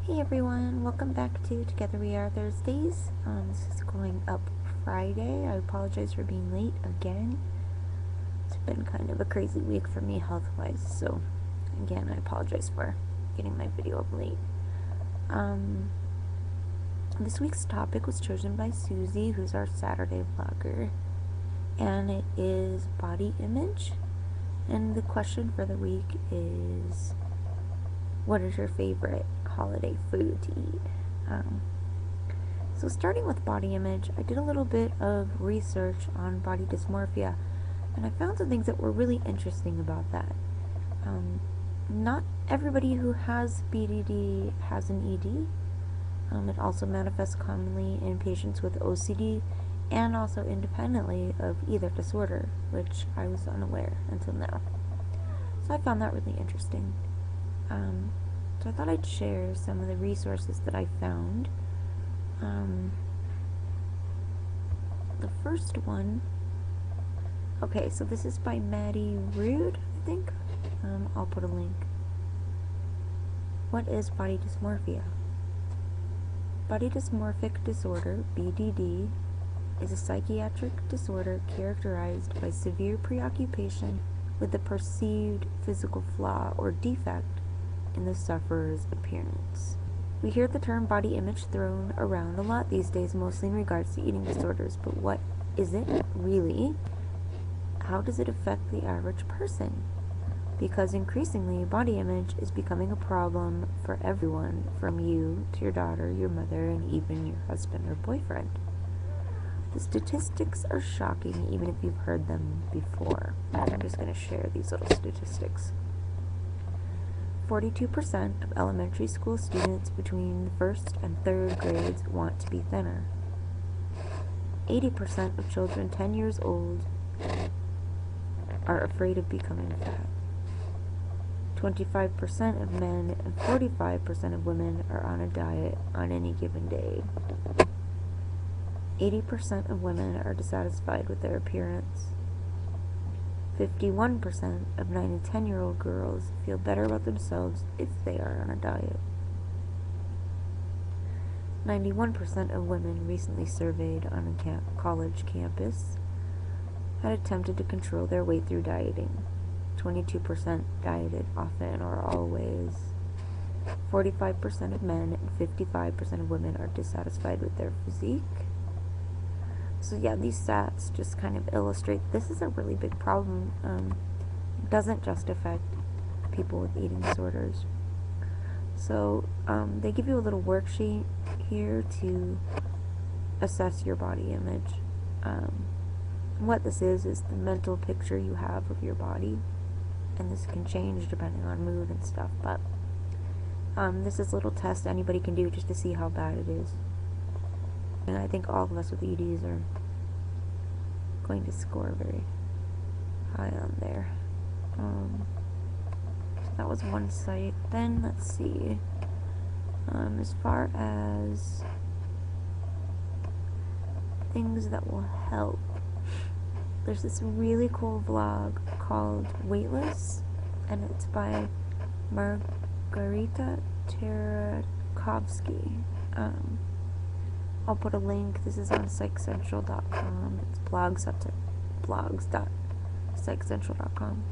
Hey everyone, welcome back to TogetherweR Thursdays. This is going up Friday. I apologize for being late again. It's been kind of a crazy week for me health-wise, so again, I apologize for getting my video up late. This week's topic was chosen by Suzie, who's our Saturday vlogger, and it is body image. And the question for the week is, what is your favorite holiday food to eat? So starting with body image, I did a little bit of research on body dysmorphia, and I found some things that were really interesting about that. Not everybody who has BDD has an ED. It also manifests commonly in patients with OCD and also independently of either disorder, which I was unaware until now. So I found that really interesting. So I thought I'd share some of the resources that I found. The first one, okay, so this is by Maddie Rude, I think. I'll put a link. What is body dysmorphia? Body dysmorphic disorder, BDD, is a psychiatric disorder characterized by severe preoccupation with the perceived physical flaw or defect in the sufferer's appearance. We hear the term body image thrown around a lot these days, mostly in regards to eating disorders, but what is it really? How does it affect the average person? Because increasingly, body image is becoming a problem for everyone, from you to your daughter, your mother, and even your husband or boyfriend. The statistics are shocking, even if you've heard them before. I'm just going to share these little statistics. 42% of elementary school students between the 1st and 3rd grades want to be thinner. 80% of children 10 years old are afraid of becoming fat. 25% of men and 45% of women are on a diet on any given day. 80% of women are dissatisfied with their appearance. 51% of 9 and 10-year-old girls feel better about themselves if they are on a diet. 91% of women recently surveyed on a college campus had attempted to control their weight through dieting. 22% dieted often or always. 45% of men and 55% of women are dissatisfied with their physique. So yeah, these stats just kind of illustrate this is a really big problem. It doesn't just affect people with eating disorders. So they give you a little worksheet here to assess your body image. What this is the mental picture you have of your body, and this can change depending on mood and stuff, but this is a little test anybody can do just to see how bad it is. And I think all of us with EDs are going to score very high on there. So that was one site. Then let's see. As far as things that will help, there's this really cool vlog called Weightless, and it's by Margarita Tarakovsky. I'll put a link. This is on psychcentral.com. It's blogs.psychcentral.com.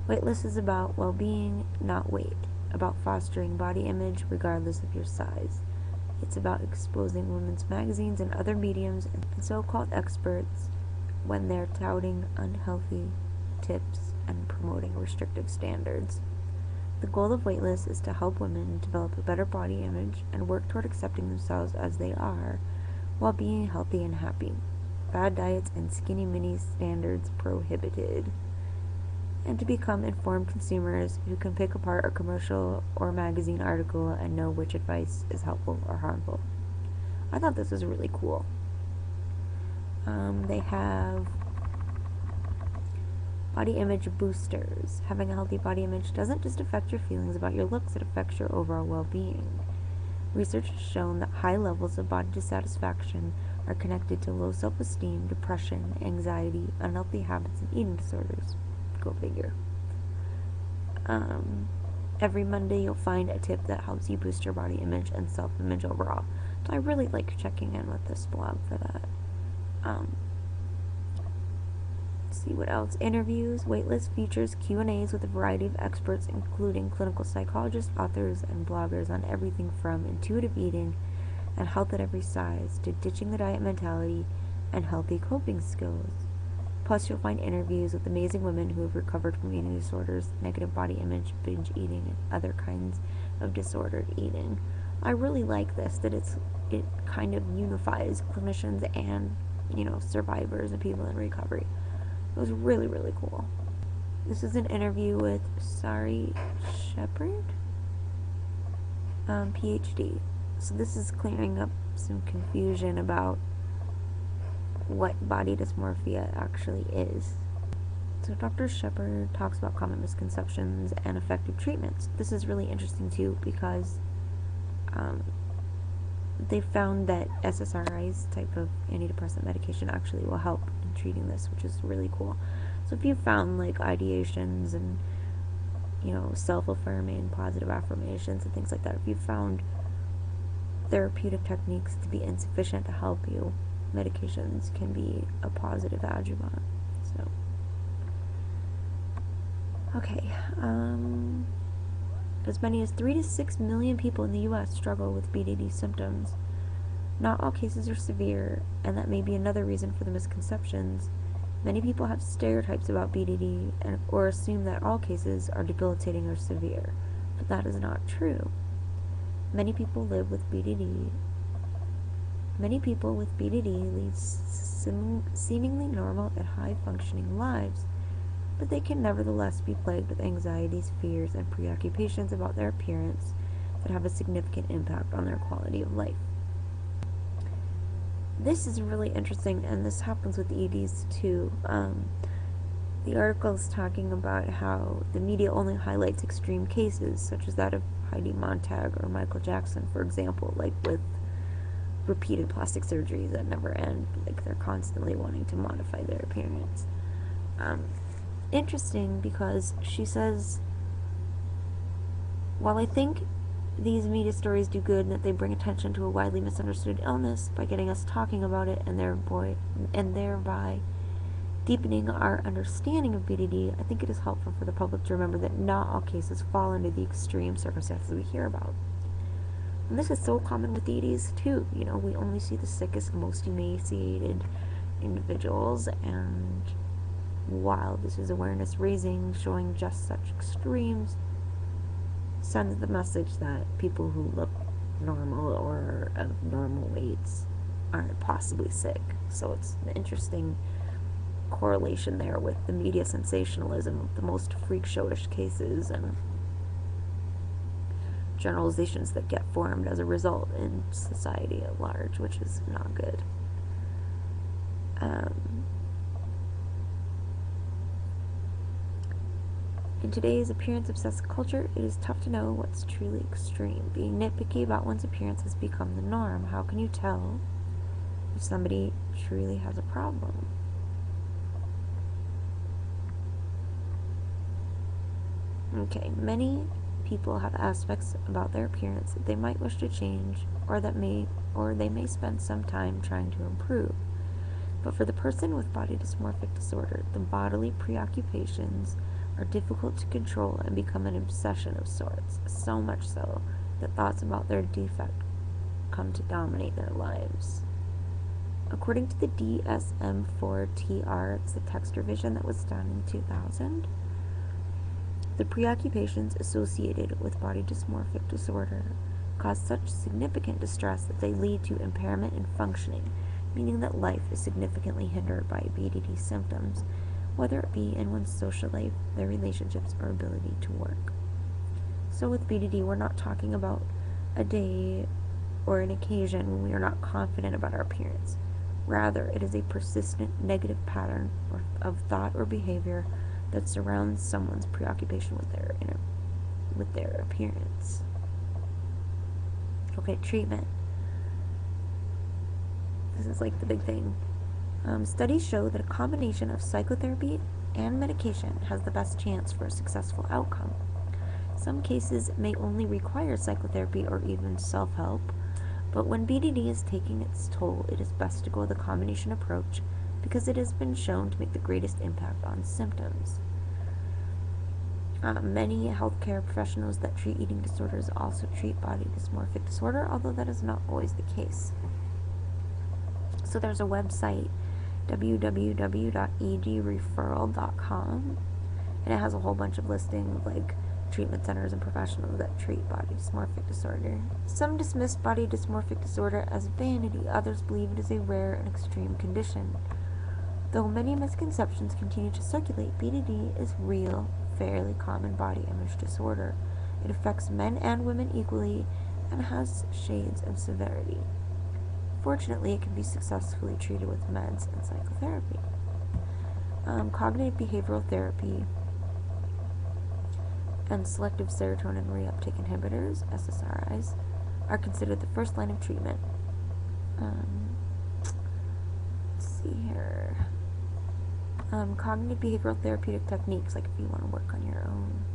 Weightless is about well-being, not weight. About fostering body image regardless of your size. It's about exposing women's magazines and other mediums and so-called experts when they're touting unhealthy tips and promoting restrictive standards. The goal of Weightless is to help women develop a better body image and work toward accepting themselves as they are while being healthy and happy. Bad diets and skinny mini standards prohibited. And to become informed consumers who can pick apart a commercial or magazine article and know which advice is helpful or harmful. I thought this was really cool. They have body image boosters. Having a healthy body image doesn't just affect your feelings about your looks, it affects your overall well-being. Research has shown that high levels of body dissatisfaction are connected to low self-esteem, depression, anxiety, unhealthy habits, and eating disorders. Go figure. Every Monday you'll find a tip that helps you boost your body image and self-image overall. So I really like checking in with this blog for that. Let's see what else. Interviews. Waitlist features Q&As with a variety of experts, including clinical psychologists, authors, and bloggers on everything from intuitive eating and health at every size to ditching the diet mentality and healthy coping skills. Plus, you'll find interviews with amazing women who have recovered from eating disorders, negative body image, binge eating, and other kinds of disordered eating. I really like this, that it kind of unifies clinicians and, survivors and people in recovery. It was really, really cool. This is an interview with Suzie Shepherd, PhD. So this is clearing up some confusion about what body dysmorphia actually is. So Dr. Shepherd talks about common misconceptions and effective treatments. This is really interesting too because they found that SSRIs, type of antidepressant medication, actually will help in treating this, which is really cool. So if you found like ideations and self-affirming positive affirmations and things like that, if you found therapeutic techniques to be insufficient to help you, medications can be a positive adjuvant. So, okay, as many as 3 to 6 million people in the U.S. struggle with BDD symptoms. Not all cases are severe, and that may be another reason for the misconceptions. Many people have stereotypes about BDD or assume that all cases are debilitating or severe, but that is not true. Many people with BDD lead seemingly normal and high-functioning lives, but they can nevertheless be plagued with anxieties, fears, and preoccupations about their appearance that have a significant impact on their quality of life. This is really interesting, and this happens with EDs too. The article is talking about how the media only highlights extreme cases, such as that of Heidi Montag or Michael Jackson, for example, like with repeated plastic surgeries that never end. Like they're constantly wanting to modify their appearance. Interesting because she says, while I think these media stories do good and that they bring attention to a widely misunderstood illness by getting us talking about it and thereby deepening our understanding of BDD, I think it is helpful for the public to remember that not all cases fall into the extreme circumstances we hear about. And this is so common with EDs too. We only see the sickest, most emaciated individuals, and while this is awareness raising, showing just such extremes sends the message that people who look normal or of normal weights aren't possibly sick. So it's an interesting correlation there with the media sensationalism of the most freak showish cases and generalizations that get formed as a result in society at large, which is not good. In today's appearance-obsessed culture, it is tough to know what's truly extreme. Being nitpicky about one's appearance has become the norm. How can you tell if somebody truly has a problem? Okay, many people have aspects about their appearance that they might wish to change, or they may spend some time trying to improve. But for the person with body dysmorphic disorder, the bodily preoccupations are difficult to control and become an obsession of sorts, so much so that thoughts about their defect come to dominate their lives. According to the DSM-4-TR, it's the text revision that was done in 2000, the preoccupations associated with body dysmorphic disorder cause such significant distress that they lead to impairment in functioning, meaning that life is significantly hindered by BDD symptoms, whether it be in one's social life, their relationships, or ability to work. So with BDD, we're not talking about a day or an occasion when we are not confident about our appearance. Rather, it is a persistent negative pattern of thought or behavior that surrounds someone's preoccupation with their appearance. Okay, treatment. This is like the big thing. Studies show that a combination of psychotherapy and medication has the best chance for a successful outcome. Some cases may only require psychotherapy or even self-help, but when BDD is taking its toll, it is best to go with a combination approach because it has been shown to make the greatest impact on symptoms. Many healthcare professionals that treat eating disorders also treat body dysmorphic disorder, although that is not always the case. So there's a website, www.edreferral.com, and it has a whole bunch of listings of like treatment centers and professionals that treat body dysmorphic disorder. Some dismiss body dysmorphic disorder as vanity, others believe it is a rare and extreme condition. Though many misconceptions continue to circulate, BDD is real, fairly common body image disorder. It affects men and women equally and has shades of severity. Fortunately, it can be successfully treated with meds and psychotherapy. Cognitive behavioral therapy and selective serotonin reuptake inhibitors, SSRIs, are considered the first line of treatment. Let's see here. Cognitive behavioral therapeutic techniques, like if you want to work on your own.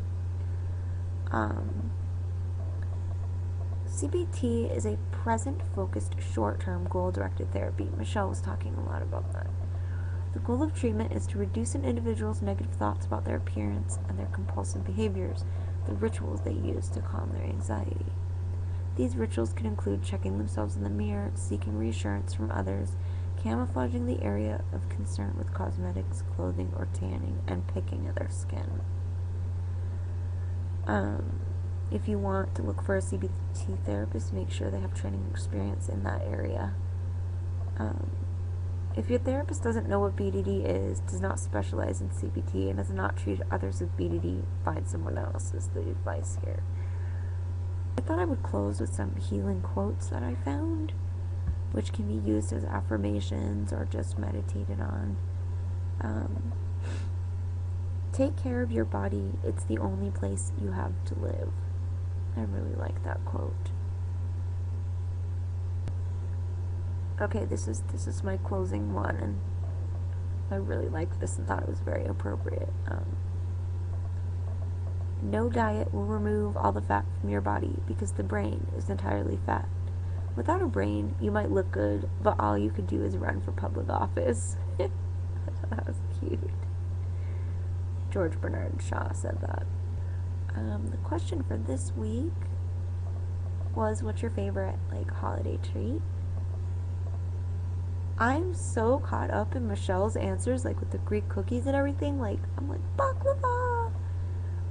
CBT is a present-focused, short-term, goal-directed therapy. Michelle was talking a lot about that. The goal of treatment is to reduce an individual's negative thoughts about their appearance and their compulsive behaviors, the rituals they use to calm their anxiety. These rituals can include checking themselves in the mirror, seeking reassurance from others, camouflaging the area of concern with cosmetics, clothing, or tanning, and picking at their skin. If you want to look for a CBT therapist, make sure they have training experience in that area. If your therapist doesn't know what BDD is, does not specialize in CBT, and has not treated others with BDD, find someone else is the advice here. I thought I would close with some healing quotes that I found, which can be used as affirmations or just meditated on. Take care of your body. It's the only place you have to live. I really like that quote. Okay, this is my closing one, and I really liked this and thought it was very appropriate. No diet will remove all the fat from your body because the brain is entirely fat. Without a brain, you might look good, but all you could do is run for public office. That was cute. George Bernard Shaw said that. The question for this week was, what's your favorite, holiday treat? I'm so caught up in Michelle's answers, with the Greek cookies and everything. I'm like, baklava!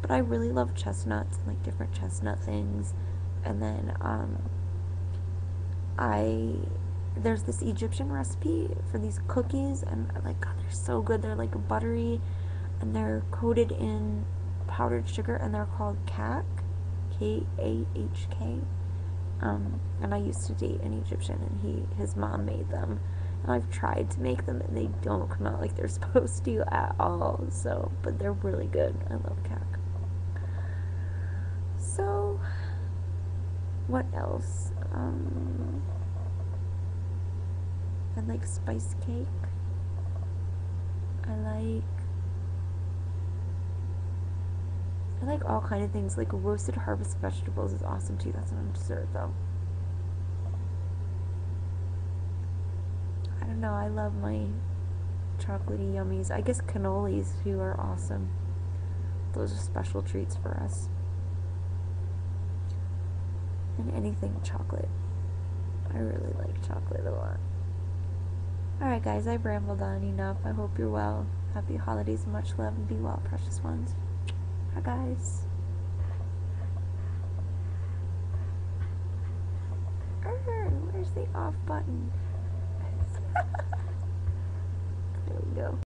But I really love chestnuts and, different chestnut things. And then, there's this Egyptian recipe for these cookies, and God, they're so good. They're buttery, and they're coated in powdered sugar, and they're called Kak, K-A-H-K. And I used to date an Egyptian, and his mom made them, and I've tried to make them, and they don't come out like they're supposed to at all. So, but they're really good. I love Kak. So, what else? I like spice cake. I like all kind of things. Roasted harvest vegetables is awesome too. That's not a dessert though. I don't know. I love my chocolatey yummies. I guess cannolis too are awesome. Those are special treats for us. And anything chocolate. I really like chocolate a lot. Alright guys, I've rambled on enough. I hope you're well. Happy holidays, much love, and be well, precious ones. Bye guys. Where's the off button? There we go.